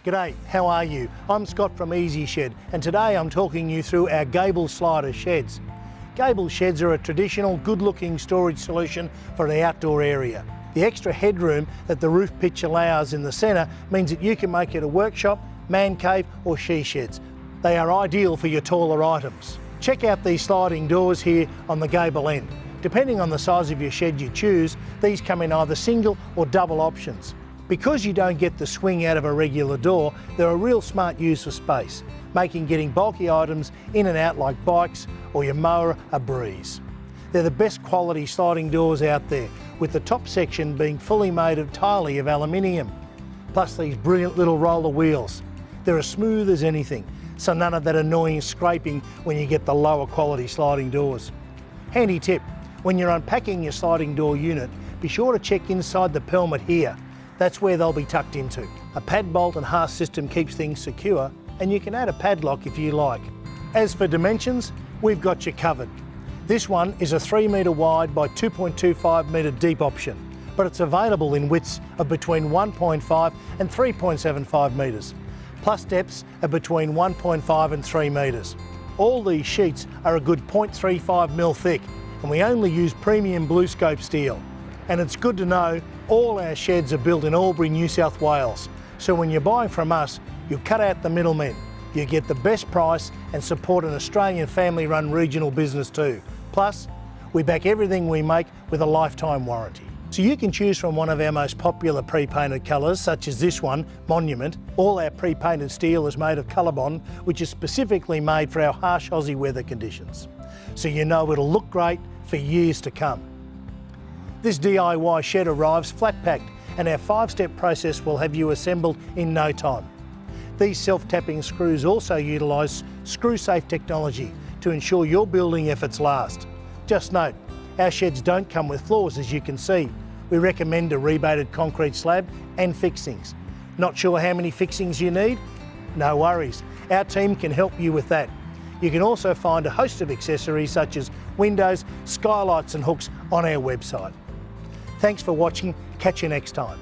G'day, how are you? I'm Scott from EasyShed, and today I'm talking you through our Gable Slider sheds. Gable sheds are a traditional, good-looking storage solution for an outdoor area. The extra headroom that the roof pitch allows in the centre means that you can make it a workshop, man cave or she sheds. They are ideal for your taller items. Check out these sliding doors here on the gable end. Depending on the size of your shed you choose, these come in either single or double options. Because you don't get the swing out of a regular door, they're a real smart use of space, making getting bulky items in and out like bikes or your mower a breeze. They're the best quality sliding doors out there, with the top section being fully made entirely of aluminium. Plus these brilliant little roller wheels. They're as smooth as anything, so none of that annoying scraping when you get the lower quality sliding doors. Handy tip, when you're unpacking your sliding door unit, be sure to check inside the pelmet here. That's where they'll be tucked into. A pad bolt and hasp system keeps things secure, and you can add a padlock if you like. As for dimensions, we've got you covered. This one is a 3 metre wide by 2.25 metre deep option, but it's available in widths of between 1.5 and 3.75 metres, plus depths of between 1.5 and 3 metres. All these sheets are a good 0.35mm thick, and we only use premium blue scope steel. And it's good to know all our sheds are built in Albury, New South Wales. So when you're buying from us, you cut out the middlemen. You get the best price and support an Australian family-run regional business too. Plus, we back everything we make with a lifetime warranty. So you can choose from one of our most popular pre-painted colours, such as this one, Monument. All our pre-painted steel is made of Colorbond, which is specifically made for our harsh Aussie weather conditions. So you know it'll look great for years to come. This DIY shed arrives flat packed, and our 5-step process will have you assembled in no time. These self-tapping screws also utilise screw-safe technology to ensure your building efforts last. Just note, our sheds don't come with floors, as you can see. We recommend a rebated concrete slab and fixings. Not sure how many fixings you need? No worries, our team can help you with that. You can also find a host of accessories such as windows, skylights and hooks on our website. Thanks for watching, catch you next time.